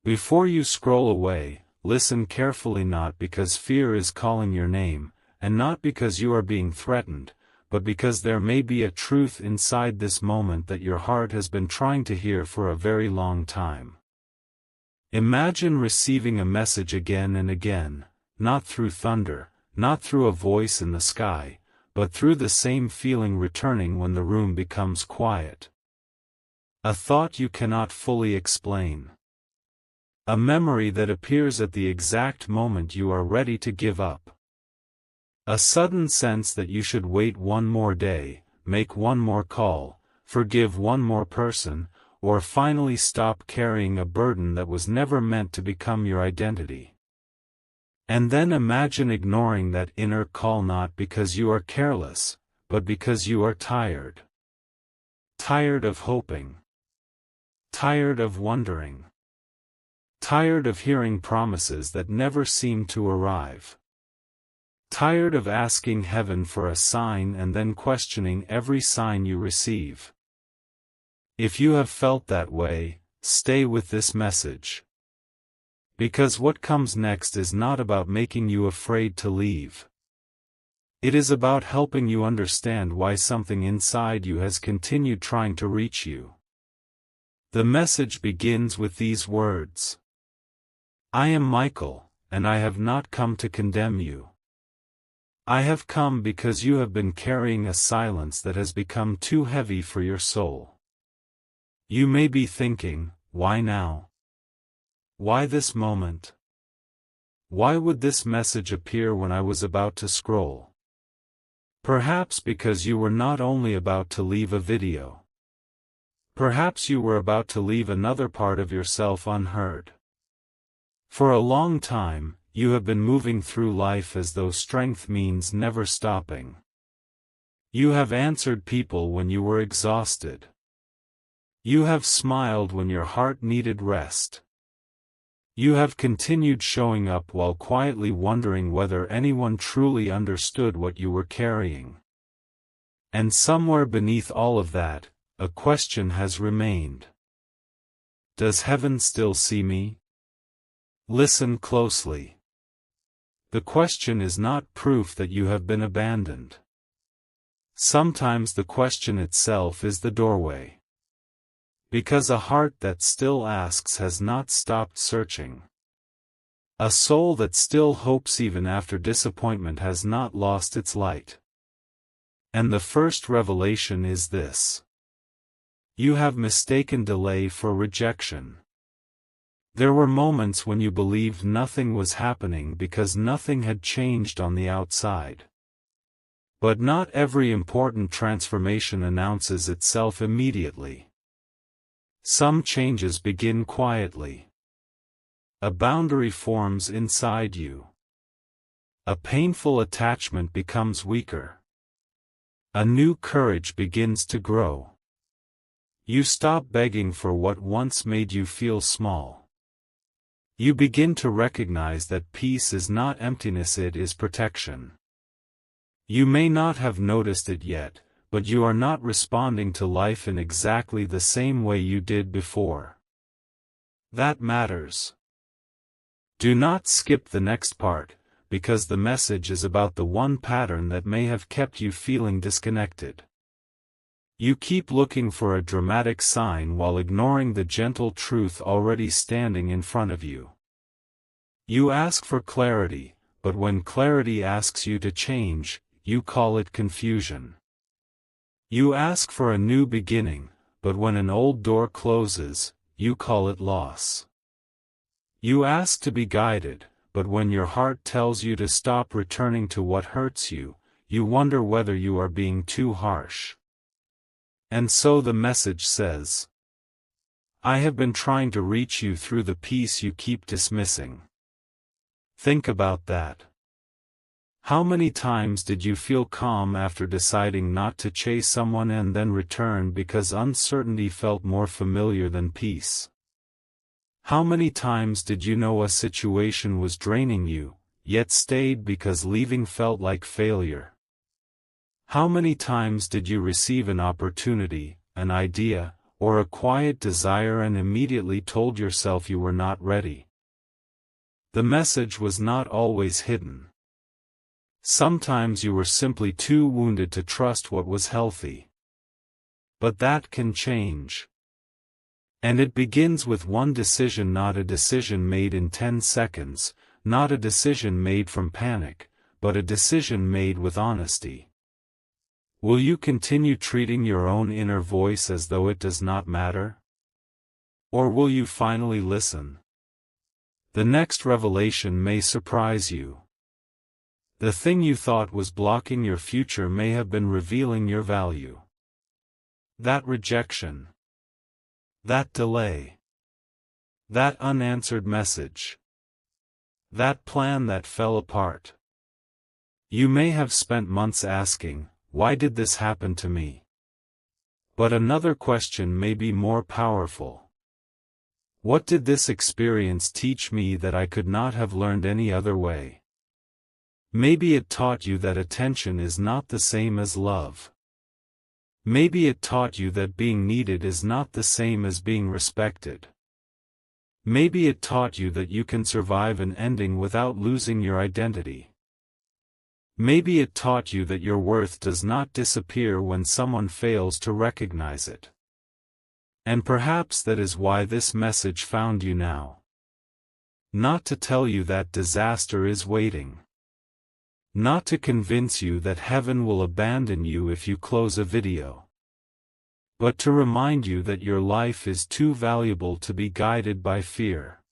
Before you scroll away, listen carefully, not because fear is calling your name, and not because you are being threatened, but because there may be a truth inside this moment that your heart has been trying to hear for a very long time. Imagine receiving a message again and again, not through thunder, not through a voice in the sky, but through the same feeling returning when the room becomes quiet. A thought you cannot fully explain. A memory that appears at the exact moment you are ready to give up. A sudden sense that you should wait one more day, make one more call, forgive one more person, or finally stop carrying a burden that was never meant to become your identity. And then imagine ignoring that inner call, not because you are careless, but because you are tired. Tired of hoping. Tired of wondering. Tired of hearing promises that never seem to arrive. Tired of asking heaven for a sign and then questioning every sign you receive. If you have felt that way, stay with this message. Because what comes next is not about making you afraid to leave. It is about helping you understand why something inside you has continued trying to reach you. The message begins with these words. I am Michael, and I have not come to condemn you. I have come because you have been carrying a silence that has become too heavy for your soul. You may be thinking, why now? Why this moment? Why would this message appear when I was about to scroll? Perhaps because you were not only about to leave a video. Perhaps you were about to leave another part of yourself unheard. For a long time, you have been moving through life as though strength means never stopping. You have answered people when you were exhausted. You have smiled when your heart needed rest. You have continued showing up while quietly wondering whether anyone truly understood what you were carrying. And somewhere beneath all of that, a question has remained. Does heaven still see me? Listen closely. The question is not proof that you have been abandoned. Sometimes the question itself is the doorway. Because a heart that still asks has not stopped searching. A soul that still hopes even after disappointment has not lost its light. And the first revelation is this. You have mistaken delay for rejection. There were moments when you believed nothing was happening because nothing had changed on the outside. But not every important transformation announces itself immediately. Some changes begin quietly. A boundary forms inside you. A painful attachment becomes weaker. A new courage begins to grow. You stop begging for what once made you feel small. You begin to recognize that peace is not emptiness, it is protection. You may not have noticed it yet, but you are not responding to life in exactly the same way you did before. That matters. Do not skip the next part, because the message is about the one pattern that may have kept you feeling disconnected. You keep looking for a dramatic sign while ignoring the gentle truth already standing in front of you. You ask for clarity, but when clarity asks you to change, you call it confusion. You ask for a new beginning, but when an old door closes, you call it loss. You ask to be guided, but when your heart tells you to stop returning to what hurts you, you wonder whether you are being too harsh. And so the message says, I have been trying to reach you through the peace you keep dismissing. Think about that. How many times did you feel calm after deciding not to chase someone and then return because uncertainty felt more familiar than peace? How many times did you know a situation was draining you, yet stayed because leaving felt like failure? How many times did you receive an opportunity, an idea, or a quiet desire and immediately told yourself you were not ready. The message was not always hidden. Sometimes you were simply too wounded to trust what was healthy. But that can change. And it begins with one decision, not a decision made in 10 seconds, not a decision made from panic, but a decision made with honesty. Will you continue treating your own inner voice as though it does not matter? Or will you finally listen? The next revelation may surprise you. The thing you thought was blocking your future may have been revealing your value. That rejection. That delay. That unanswered message. That plan that fell apart. You may have spent months asking, why did this happen to me? But another question may be more powerful. What did this experience teach me that I could not have learned any other way? Maybe it taught you that attention is not the same as love. Maybe it taught you that being needed is not the same as being respected. Maybe it taught you that you can survive an ending without losing your identity. Maybe it taught you that your worth does not disappear when someone fails to recognize it. And perhaps that is why this message found you now. Not to tell you that disaster is waiting. Not to convince you that heaven will abandon you if you close a video. But to remind you that your life is too valuable to be guided by fear.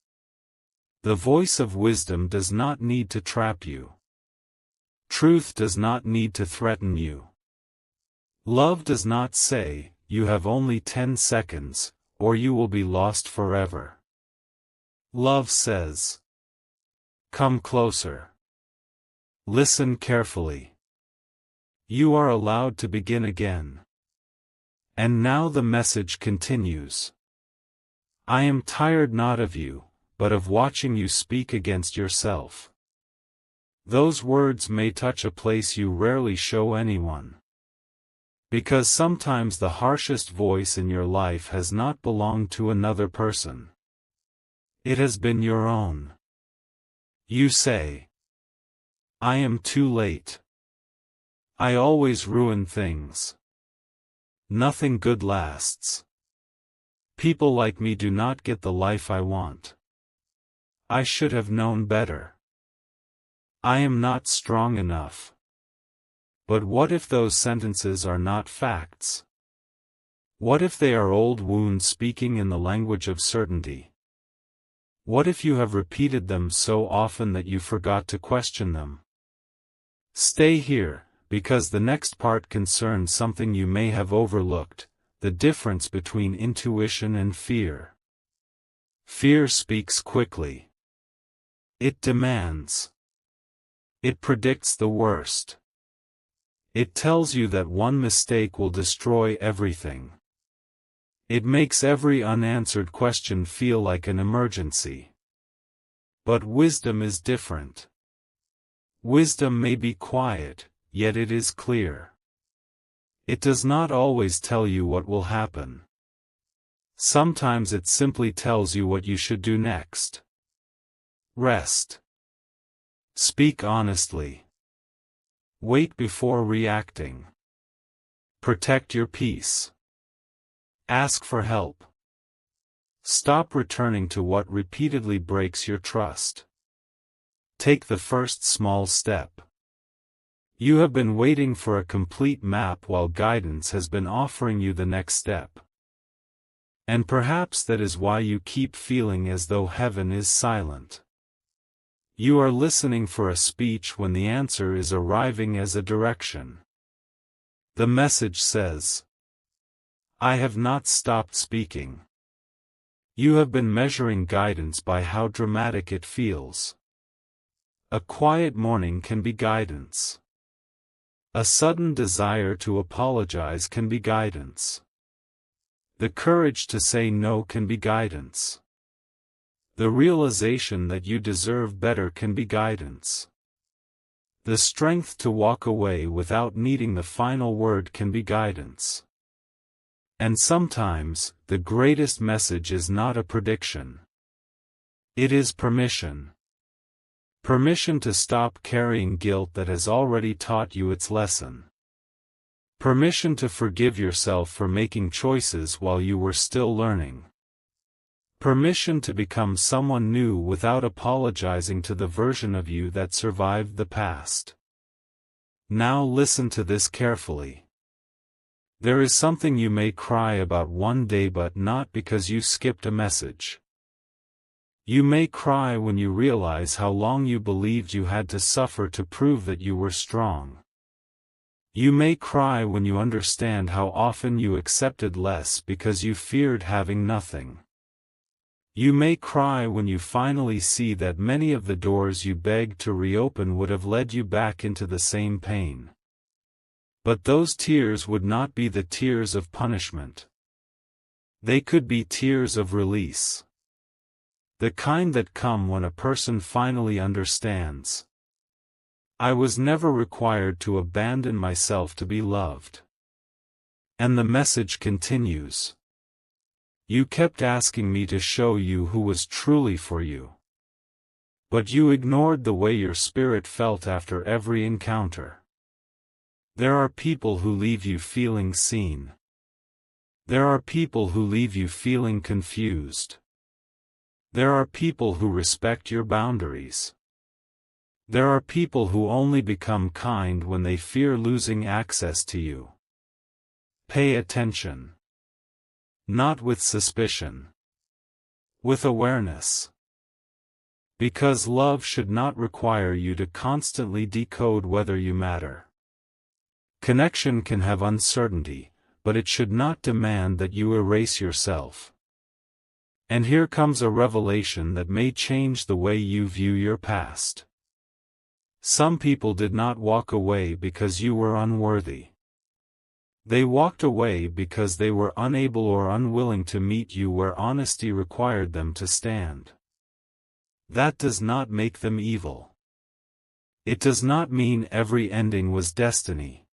The voice of wisdom does not need to trap you. Truth does not need to threaten you. Love does not say, you have only 10 seconds, or you will be lost forever. Love says, come closer. Listen carefully. You are allowed to begin again. And now the message continues. I am tired not of you, but of watching you speak against yourself. Those words may touch a place you rarely show anyone. Because sometimes the harshest voice in your life has not belonged to another person. It has been your own. You say, I am too late. I always ruin things. Nothing good lasts. People like me do not get the life I want. I should have known better. I am not strong enough. But what if those sentences are not facts? What if they are old wounds speaking in the language of certainty? What if you have repeated them so often that you forgot to question them? Stay here, because the next part concerns something you may have overlooked, the difference between intuition and fear. Fear speaks quickly. It demands. It predicts the worst. It tells you that one mistake will destroy everything. It makes every unanswered question feel like an emergency. But wisdom is different. Wisdom may be quiet, yet it is clear. It does not always tell you what will happen. Sometimes it simply tells you what you should do next. Rest. Speak honestly. Wait before reacting. Protect your peace. Ask for help. Stop returning to what repeatedly breaks your trust. Take the first small step. You have been waiting for a complete map while guidance has been offering you the next step. And perhaps that is why you keep feeling as though heaven is silent. You are listening for a speech when the answer is arriving as a direction. The message says, I have not stopped speaking. You have been measuring guidance by how dramatic it feels. A quiet morning can be guidance. A sudden desire to apologize can be guidance. The courage to say no can be guidance. The realization that you deserve better can be guidance. The strength to walk away without needing the final word can be guidance. And sometimes, the greatest message is not a prediction. It is permission. Permission to stop carrying guilt that has already taught you its lesson. Permission to forgive yourself for making choices while you were still learning. Permission to become someone new without apologizing to the version of you that survived the past. Now listen to this carefully. There is something you may cry about one day, but not because you skipped a message. You may cry when you realize how long you believed you had to suffer to prove that you were strong. You may cry when you understand how often you accepted less because you feared having nothing. You may cry when you finally see that many of the doors you begged to reopen would have led you back into the same pain. But those tears would not be the tears of punishment. They could be tears of release. The kind that come when a person finally understands. I was never required to abandon myself to be loved. And the message continues. You kept asking me to show you who was truly for you. But you ignored the way your spirit felt after every encounter. There are people who leave you feeling seen. There are people who leave you feeling confused. There are people who respect your boundaries. There are people who only become kind when they fear losing access to you. Pay attention. Not with suspicion. With awareness. Because love should not require you to constantly decode whether you matter. Connection can have uncertainty, but it should not demand that you erase yourself. And here comes a revelation that may change the way you view your past. Some people did not walk away because you were unworthy. They walked away because they were unable or unwilling to meet you where honesty required them to stand. That does not make them evil. It does not mean every ending was destiny.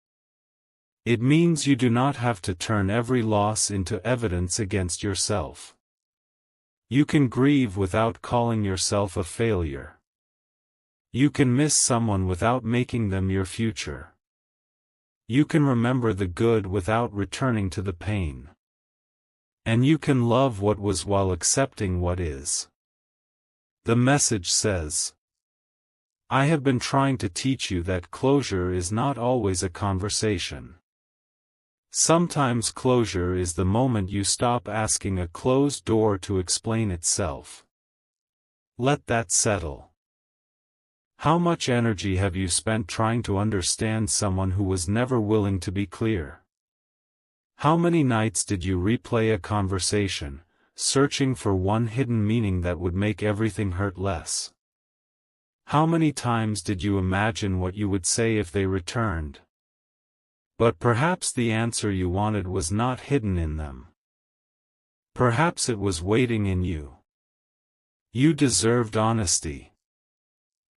It means you do not have to turn every loss into evidence against yourself. You can grieve without calling yourself a failure. You can miss someone without making them your future. You can remember the good without returning to the pain. And you can love what was while accepting what is. The message says, I have been trying to teach you that closure is not always a conversation. Sometimes closure is the moment you stop asking a closed door to explain itself. Let that settle. How much energy have you spent trying to understand someone who was never willing to be clear? How many nights did you replay a conversation, searching for one hidden meaning that would make everything hurt less? How many times did you imagine what you would say if they returned? But perhaps the answer you wanted was not hidden in them. Perhaps it was waiting in you. You deserved honesty.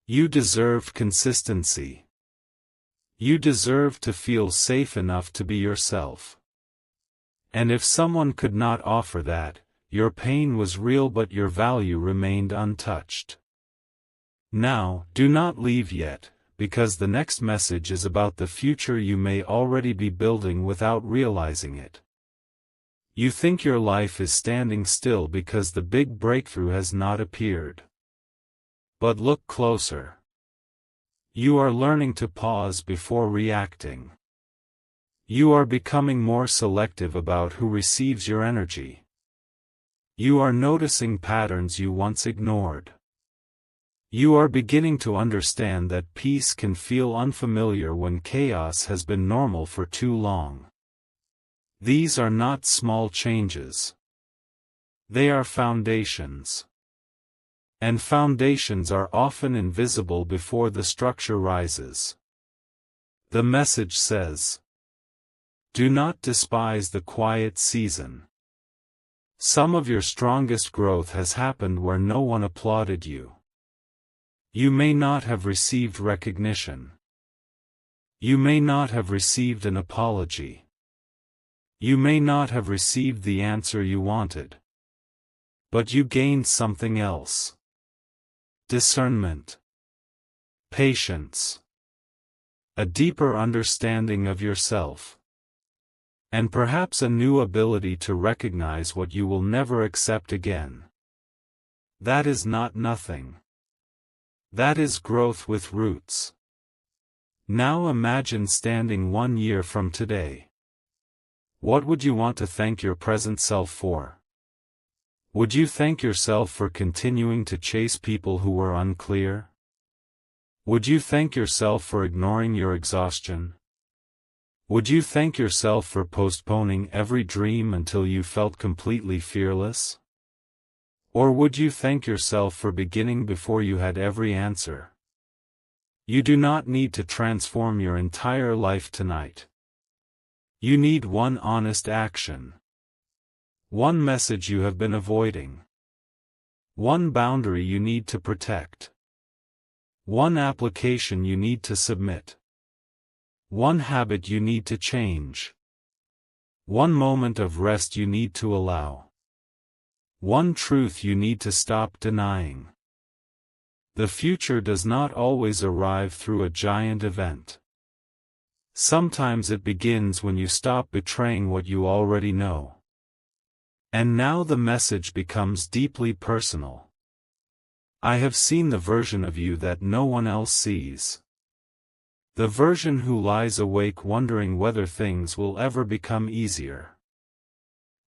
You deserved consistency. You deserved to feel safe enough to be yourself. And if someone could not offer that, your pain was real but your value remained untouched. Now, do not leave yet, because the next message is about the future you may already be building without realizing it. You think your life is standing still because the big breakthrough has not appeared. But look closer. You are learning to pause before reacting. You are becoming more selective about who receives your energy. You are noticing patterns you once ignored. You are beginning to understand that peace can feel unfamiliar when chaos has been normal for too long. These are not small changes. They are foundations. And foundations are often invisible before the structure rises. The message says, do not despise the quiet season. Some of your strongest growth has happened where no one applauded you. You may not have received recognition. You may not have received an apology. You may not have received the answer you wanted, but you gained something else. Discernment, patience, a deeper understanding of yourself, and perhaps a new ability to recognize what you will never accept again. That is not nothing. That is growth with roots. Now imagine standing 1 year from today. What would you want to thank your present self for? Would you thank yourself for continuing to chase people who were unclear? Would you thank yourself for ignoring your exhaustion? Would you thank yourself for postponing every dream until you felt completely fearless? Or would you thank yourself for beginning before you had every answer? You do not need to transform your entire life tonight. You need one honest action. One message you have been avoiding. One boundary you need to protect. One application you need to submit. One habit you need to change. One moment of rest you need to allow. One truth you need to stop denying. The future does not always arrive through a giant event. Sometimes it begins when you stop betraying what you already know. And now the message becomes deeply personal. I have seen the version of you that no one else sees. The version who lies awake wondering whether things will ever become easier.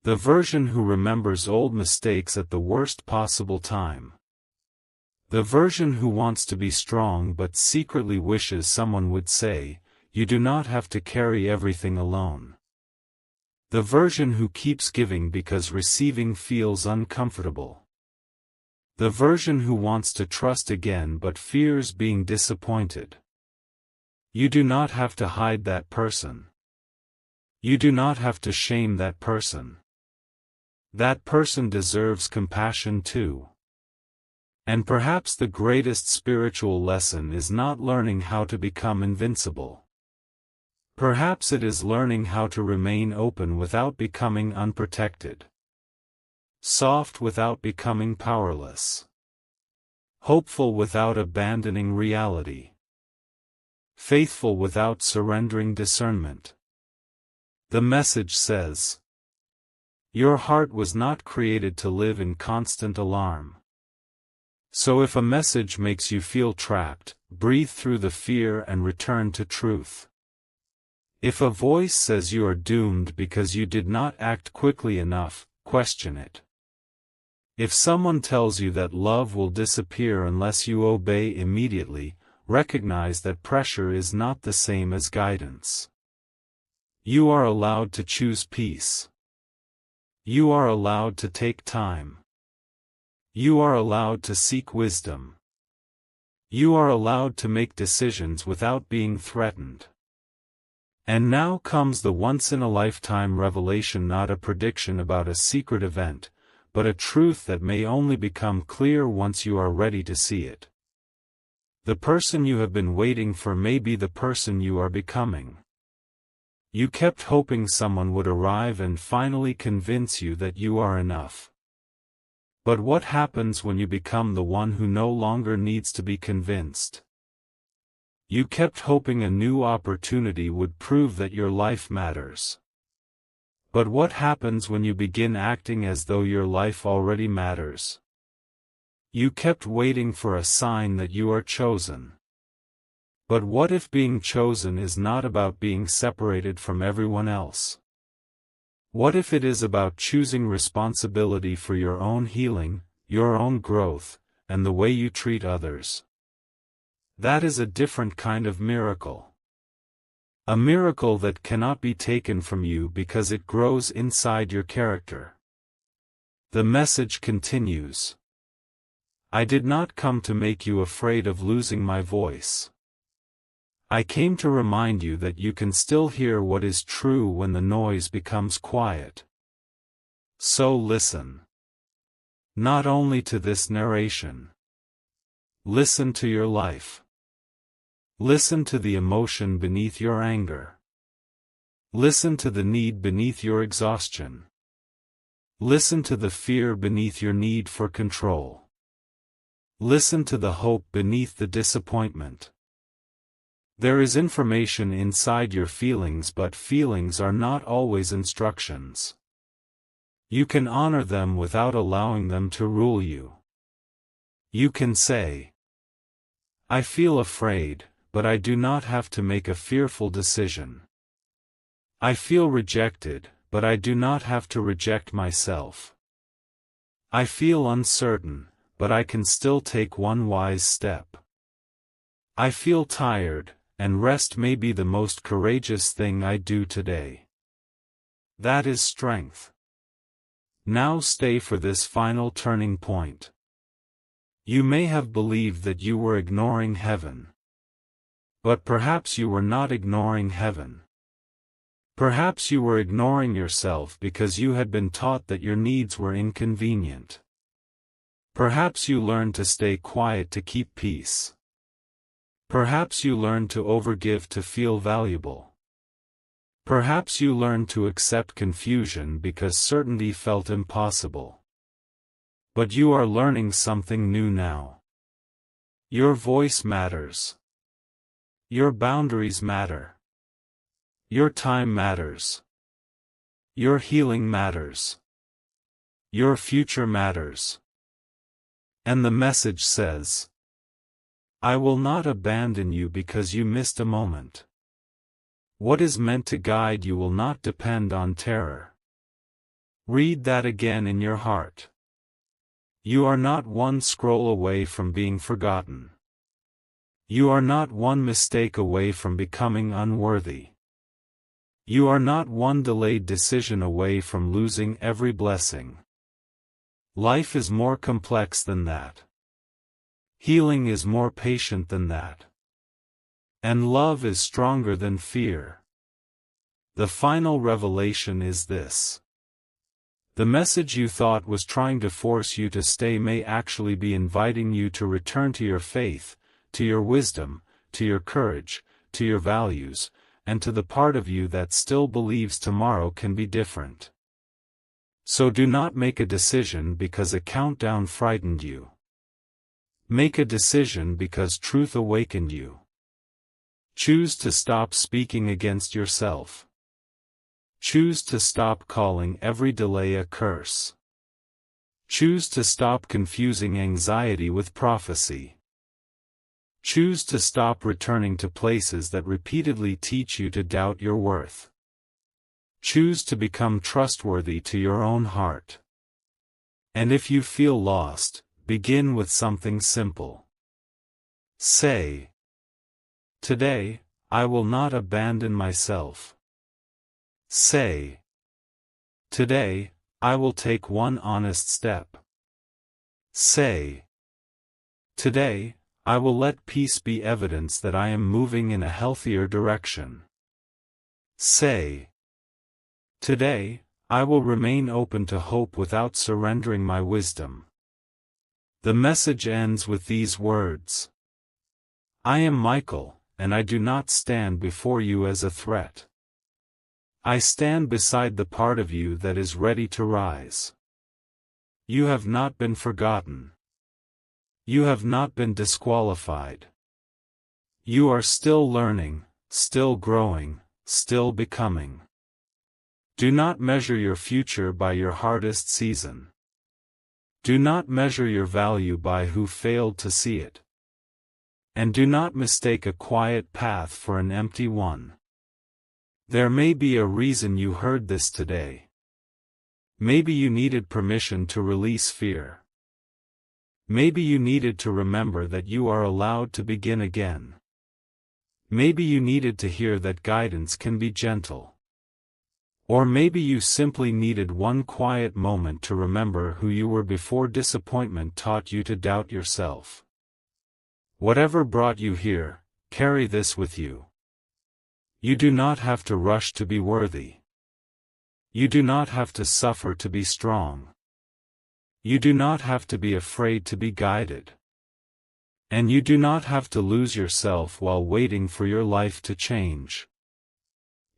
The version who remembers old mistakes at the worst possible time. The version who wants to be strong but secretly wishes someone would say, "You do not have to carry everything alone." The version who keeps giving because receiving feels uncomfortable. The version who wants to trust again but fears being disappointed. You do not have to hide that person. You do not have to shame that person. That person deserves compassion too. And perhaps the greatest spiritual lesson is not learning how to become invincible. Perhaps it is learning how to remain open without becoming unprotected. Soft without becoming powerless. Hopeful without abandoning reality. Faithful without surrendering discernment. The message says, your heart was not created to live in constant alarm. So if a message makes you feel trapped, breathe through the fear and return to truth. If a voice says you are doomed because you did not act quickly enough, question it. If someone tells you that love will disappear unless you obey immediately, recognize that pressure is not the same as guidance. You are allowed to choose peace. You are allowed to take time. You are allowed to seek wisdom. You are allowed to make decisions without being threatened. And now comes the once-in-a-lifetime revelation, not a prediction about a secret event, but a truth that may only become clear once you are ready to see it. The person you have been waiting for may be the person you are becoming. You kept hoping someone would arrive and finally convince you that you are enough. But what happens when you become the one who no longer needs to be convinced? You kept hoping a new opportunity would prove that your life matters. But what happens when you begin acting as though your life already matters? You kept waiting for a sign that you are chosen. But what if being chosen is not about being separated from everyone else? What if it is about choosing responsibility for your own healing, your own growth, and the way you treat others? That is a different kind of miracle. A miracle that cannot be taken from you because it grows inside your character. The message continues. I did not come to make you afraid of losing my voice. I came to remind you that you can still hear what is true when the noise becomes quiet. So listen. Not only to this narration. Listen to your life. Listen to the emotion beneath your anger. Listen to the need beneath your exhaustion. Listen to the fear beneath your need for control. Listen to the hope beneath the disappointment. There is information inside your feelings, but feelings are not always instructions. You can honor them without allowing them to rule you. You can say, "I feel afraid, but I do not have to make a fearful decision. I feel rejected, but I do not have to reject myself. I feel uncertain, but I can still take one wise step. I feel tired, and rest may be the most courageous thing I do today." That is strength. Now stay for this final turning point. You may have believed that you were ignoring heaven. But perhaps you were not ignoring heaven. Perhaps you were ignoring yourself because you had been taught that your needs were inconvenient. Perhaps you learned to stay quiet to keep peace. Perhaps you learned to overgive to feel valuable. Perhaps you learned to accept confusion because certainty felt impossible. But you are learning something new now. Your voice matters. Your boundaries matter. Your time matters. Your healing matters. Your future matters. And the message says, "I will not abandon you because you missed a moment. What is meant to guide you will not depend on terror." Read that again in your heart. You are not one scroll away from being forgotten. You are not one mistake away from becoming unworthy. You are not one delayed decision away from losing every blessing. Life is more complex than that. Healing is more patient than that. And love is stronger than fear. The final revelation is this. The message you thought was trying to force you to stay may actually be inviting you to return to your faith, to your wisdom, to your courage, to your values, and to the part of you that still believes tomorrow can be different. So do not make a decision because a countdown frightened you. Make a decision because truth awakened you. Choose to stop speaking against yourself. Choose to stop calling every delay a curse. Choose to stop confusing anxiety with prophecy. Choose to stop returning to places that repeatedly teach you to doubt your worth. Choose to become trustworthy to your own heart. And if you feel lost, begin with something simple. Say, "Today, I will not abandon myself." Say, "Today, I will take one honest step." Say, "Today, I will let peace be evidence that I am moving in a healthier direction." Say, "Today, I will remain open to hope without surrendering my wisdom." The message ends with these words. "I am Michael, and I do not stand before you as a threat. I stand beside the part of you that is ready to rise. You have not been forgotten. You have not been disqualified. You are still learning, still growing, still becoming. Do not measure your future by your hardest season. Do not measure your value by who failed to see it. And do not mistake a quiet path for an empty one. There may be a reason you heard this today. Maybe you needed permission to release fear. Maybe you needed to remember that you are allowed to begin again. Maybe you needed to hear that guidance can be gentle. Or maybe you simply needed one quiet moment to remember who you were before disappointment taught you to doubt yourself. Whatever brought you here, carry this with you. You do not have to rush to be worthy. You do not have to suffer to be strong. You do not have to be afraid to be guided. And you do not have to lose yourself while waiting for your life to change.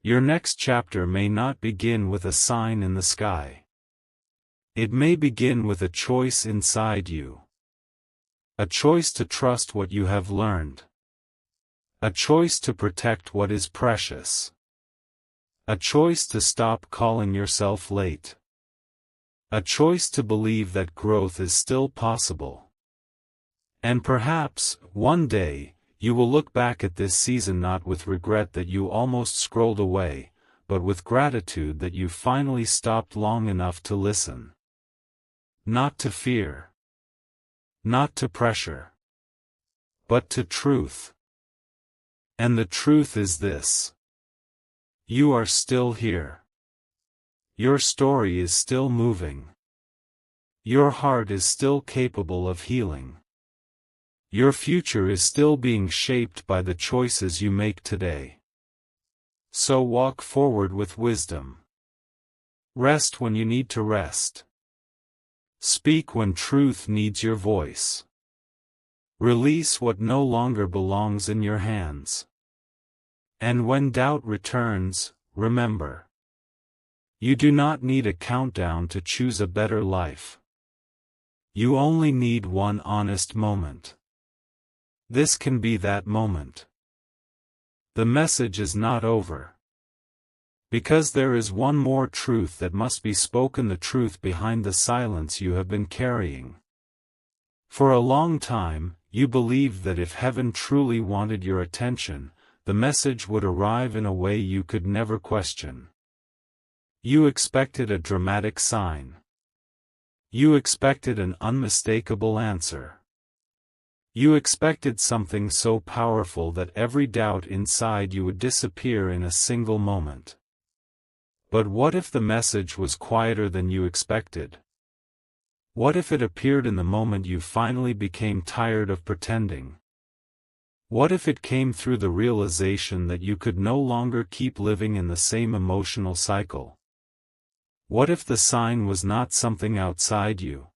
Your next chapter may not begin with a sign in the sky. It may begin with a choice inside you. A choice to trust what you have learned. A choice to protect what is precious. A choice to stop calling yourself late. A choice to believe that growth is still possible. And perhaps, one day, you will look back at this season not with regret that you almost scrolled away, but with gratitude that you finally stopped long enough to listen. Not to fear. Not to pressure. But to truth. And the truth is this. You are still here. Your story is still moving. Your heart is still capable of healing. Your future is still being shaped by the choices you make today. So walk forward with wisdom. Rest when you need to rest. Speak when truth needs your voice. Release what no longer belongs in your hands. And when doubt returns, remember. You do not need a countdown to choose a better life. You only need one honest moment. This can be that moment. The message is not over. Because there is one more truth that must be spoken, the truth behind the silence you have been carrying. For a long time, you believed that if heaven truly wanted your attention, the message would arrive in a way you could never question. You expected a dramatic sign. You expected an unmistakable answer. You expected something so powerful that every doubt inside you would disappear in a single moment. But what if the message was quieter than you expected? What if it appeared in the moment you finally became tired of pretending? What if it came through the realization that you could no longer keep living in the same emotional cycle? What if the sign was not something outside you?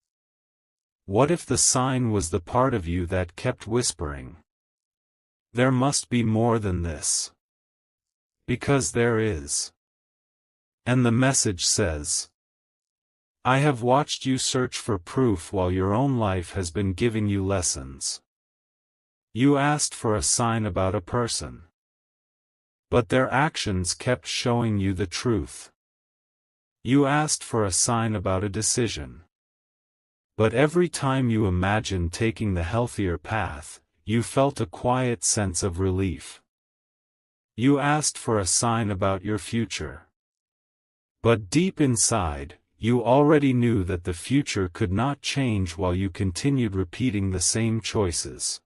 What if the sign was the part of you that kept whispering? There must be more than this. Because there is. And the message says, I have watched you search for proof while your own life has been giving you lessons. You asked for a sign about a person. But their actions kept showing you the truth. You asked for a sign about a decision. But every time you imagined taking the healthier path, you felt a quiet sense of relief. You asked for a sign about your future. But deep inside, you already knew that the future could not change while you continued repeating the same choices.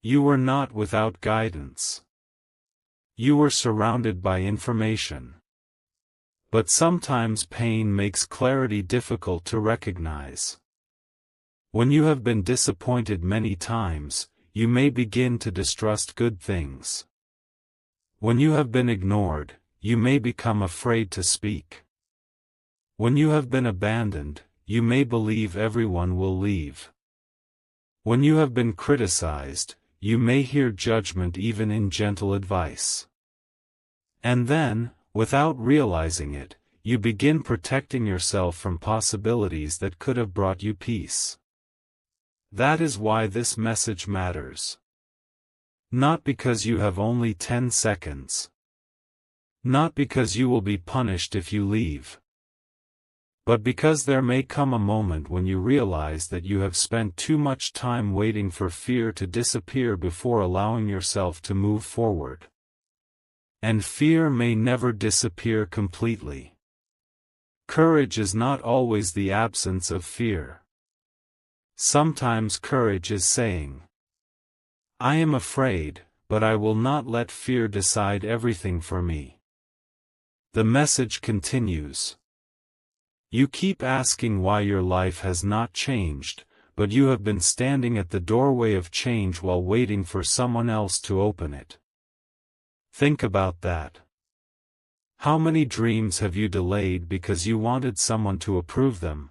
You were not without guidance. You were surrounded by information. But sometimes pain makes clarity difficult to recognize. When you have been disappointed many times, you may begin to distrust good things. When you have been ignored, you may become afraid to speak. When you have been abandoned, you may believe everyone will leave. When you have been criticized, you may hear judgment even in gentle advice. And then, without realizing it, you begin protecting yourself from possibilities that could have brought you peace. That is why this message matters. Not because you have only 10 seconds. Not because you will be punished if you leave. But because there may come a moment when you realize that you have spent too much time waiting for fear to disappear before allowing yourself to move forward. And fear may never disappear completely. Courage is not always the absence of fear. Sometimes courage is saying, I am afraid, but I will not let fear decide everything for me. The message continues. You keep asking why your life has not changed, but you have been standing at the doorway of change while waiting for someone else to open it. Think about that. How many dreams have you delayed because you wanted someone to approve them?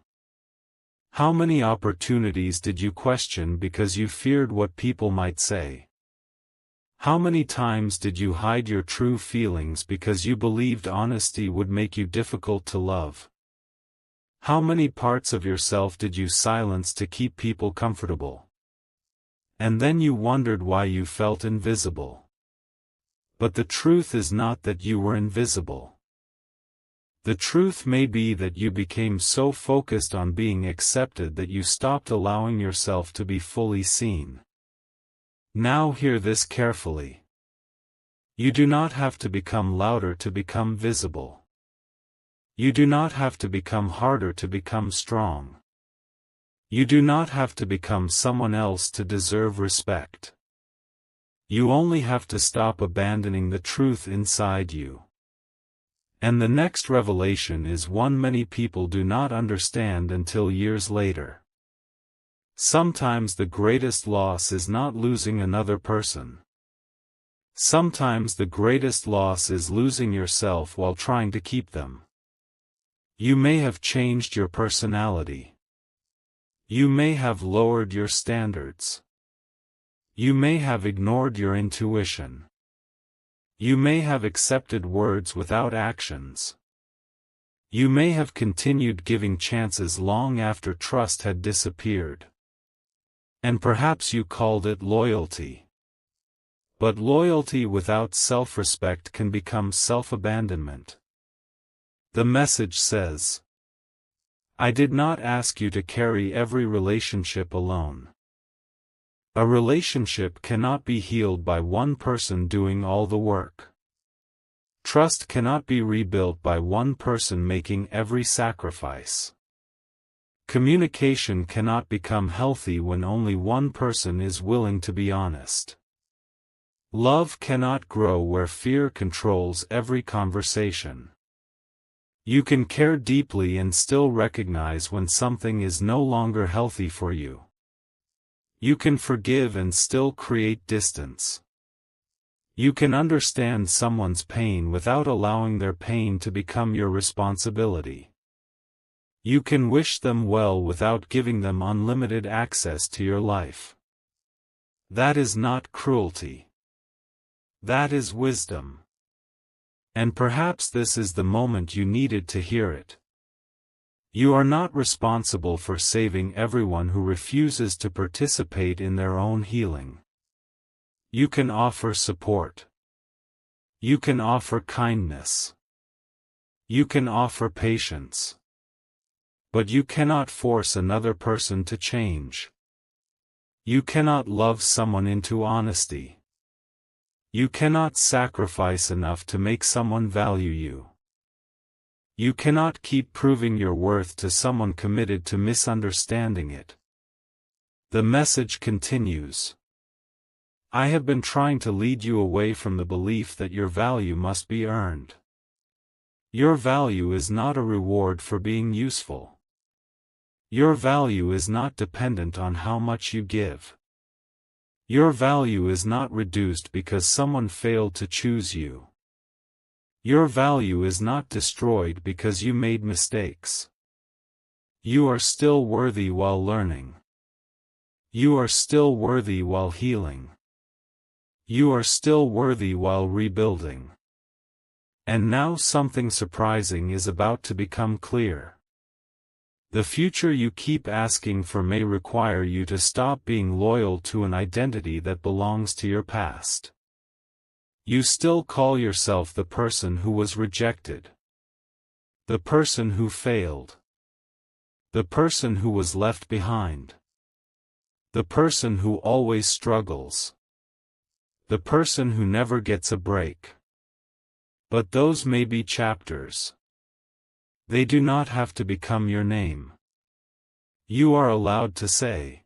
How many opportunities did you question because you feared what people might say? How many times did you hide your true feelings because you believed honesty would make you difficult to love? How many parts of yourself did you silence to keep people comfortable? And then you wondered why you felt invisible. But the truth is not that you were invisible. The truth may be that you became so focused on being accepted that you stopped allowing yourself to be fully seen. Now hear this carefully. You do not have to become louder to become visible. You do not have to become harder to become strong. You do not have to become someone else to deserve respect. You only have to stop abandoning the truth inside you. And the next revelation is one many people do not understand until years later. Sometimes the greatest loss is not losing another person. Sometimes the greatest loss is losing yourself while trying to keep them. You may have changed your personality. You may have lowered your standards. You may have ignored your intuition. You may have accepted words without actions. You may have continued giving chances long after trust had disappeared. And perhaps you called it loyalty. But loyalty without self-respect can become self-abandonment. The message says, I did not ask you to carry every relationship alone. A relationship cannot be healed by one person doing all the work. Trust cannot be rebuilt by one person making every sacrifice. Communication cannot become healthy when only one person is willing to be honest. Love cannot grow where fear controls every conversation. You can care deeply and still recognize when something is no longer healthy for you. You can forgive and still create distance. You can understand someone's pain without allowing their pain to become your responsibility. You can wish them well without giving them unlimited access to your life. That is not cruelty. That is wisdom. And perhaps this is the moment you needed to hear it. You are not responsible for saving everyone who refuses to participate in their own healing. You can offer support. You can offer kindness. You can offer patience. But you cannot force another person to change. You cannot love someone into honesty. You cannot sacrifice enough to make someone value you. You cannot keep proving your worth to someone committed to misunderstanding it. The message continues. I have been trying to lead you away from the belief that your value must be earned. Your value is not a reward for being useful. Your value is not dependent on how much you give. Your value is not reduced because someone failed to choose you. Your value is not destroyed because you made mistakes. You are still worthy while learning. You are still worthy while healing. You are still worthy while rebuilding. And now something surprising is about to become clear. The future you keep asking for may require you to stop being loyal to an identity that belongs to your past. You still call yourself the person who was rejected. The person who failed. The person who was left behind. The person who always struggles. The person who never gets a break. But those may be chapters. They do not have to become your name. You are allowed to say,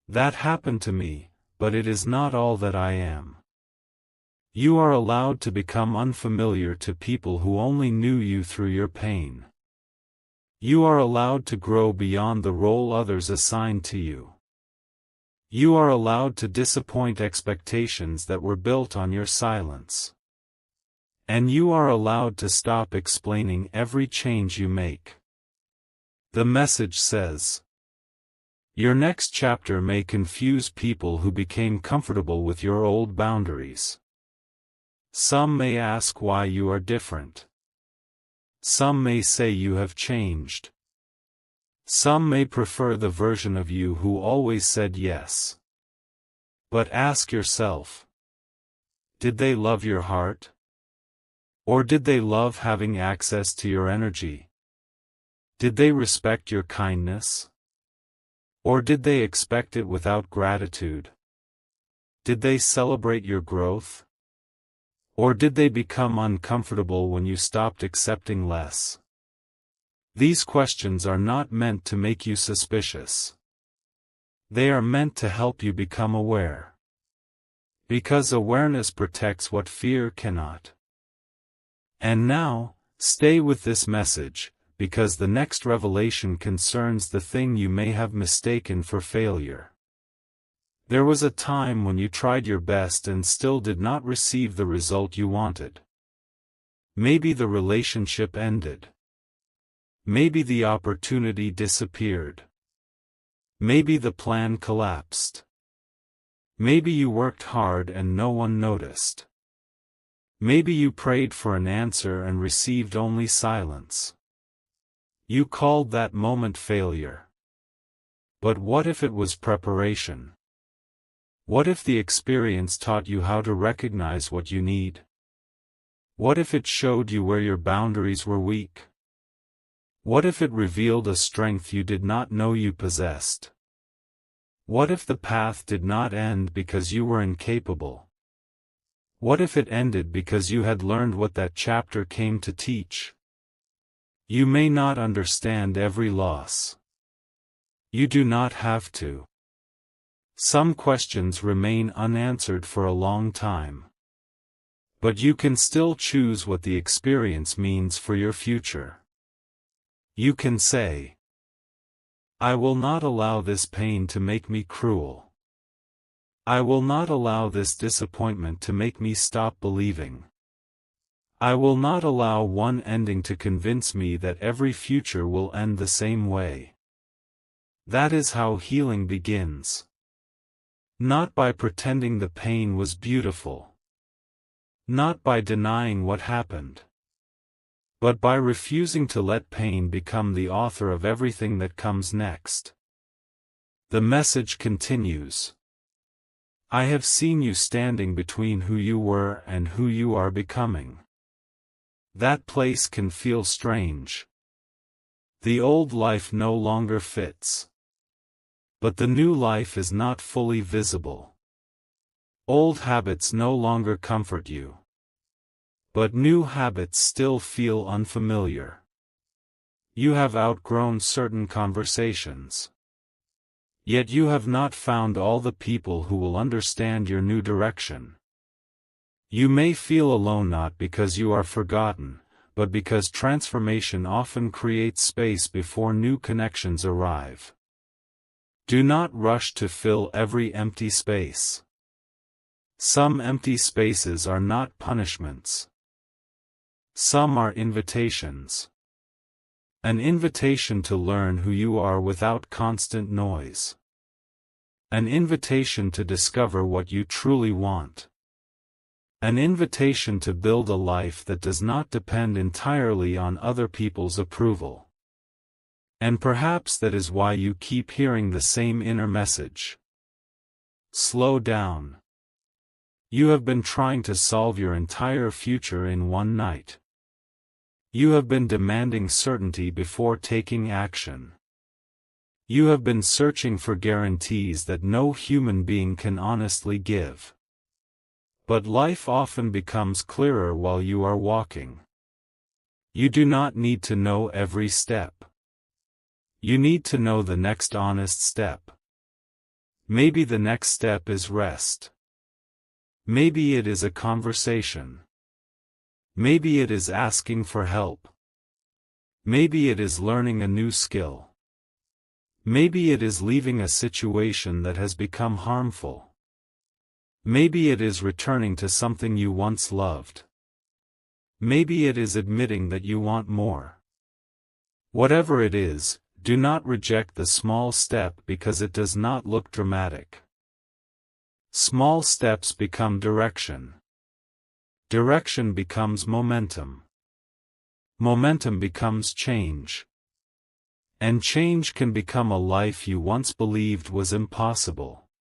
that happened to me, but it is not all that I am. You are allowed to become unfamiliar to people who only knew you through your pain. You are allowed to grow beyond the role others assigned to you. You are allowed to disappoint expectations that were built on your silence. And you are allowed to stop explaining every change you make. The message says, Your next chapter may confuse people who became comfortable with your old boundaries. Some may ask why you are different. Some may say you have changed. Some may prefer the version of you who always said yes. But ask yourself, did they love your heart? Or did they love having access to your energy? Did they respect your kindness? Or did they expect it without gratitude? Did they celebrate your growth? Or did they become uncomfortable when you stopped accepting less? These questions are not meant to make you suspicious. They are meant to help you become aware. Because awareness protects what fear cannot. And now, stay with this message, because the next revelation concerns the thing you may have mistaken for failure. There was a time when you tried your best and still did not receive the result you wanted. Maybe the relationship ended. Maybe the opportunity disappeared. Maybe the plan collapsed. Maybe you worked hard and no one noticed. Maybe you prayed for an answer and received only silence. You called that moment failure. But what if it was preparation? What if the experience taught you how to recognize what you need? What if it showed you where your boundaries were weak? What if it revealed a strength you did not know you possessed? What if the path did not end because you were incapable? What if it ended because you had learned what that chapter came to teach? You may not understand every loss. You do not have to. Some questions remain unanswered for a long time. But you can still choose what the experience means for your future. You can say, I will not allow this pain to make me cruel. I will not allow this disappointment to make me stop believing. I will not allow one ending to convince me that every future will end the same way. That is how healing begins. Not by pretending the pain was beautiful. Not by denying what happened. But by refusing to let pain become the author of everything that comes next. The message continues. I have seen you standing between who you were and who you are becoming. That place can feel strange. The old life no longer fits. But the new life is not fully visible. Old habits no longer comfort you. But new habits still feel unfamiliar. You have outgrown certain conversations. Yet you have not found all the people who will understand your new direction. You may feel alone not because you are forgotten, but because transformation often creates space before new connections arrive. Do not rush to fill every empty space. Some empty spaces are not punishments. Some are invitations. An invitation to learn who you are without constant noise. An invitation to discover what you truly want. An invitation to build a life that does not depend entirely on other people's approval. And perhaps that is why you keep hearing the same inner message. Slow down. You have been trying to solve your entire future in one night. You have been demanding certainty before taking action. You have been searching for guarantees that no human being can honestly give. But life often becomes clearer while you are walking. You do not need to know every step. You need to know the next honest step. Maybe the next step is rest. Maybe it is a conversation. Maybe it is asking for help. Maybe it is learning a new skill. Maybe it is leaving a situation that has become harmful. Maybe it is returning to something you once loved. Maybe it is admitting that you want more. Whatever it is, Do not reject the small step because it does not look dramatic. Small steps become direction. Direction becomes momentum. Momentum becomes change. And change can become a life you once believed was impossible.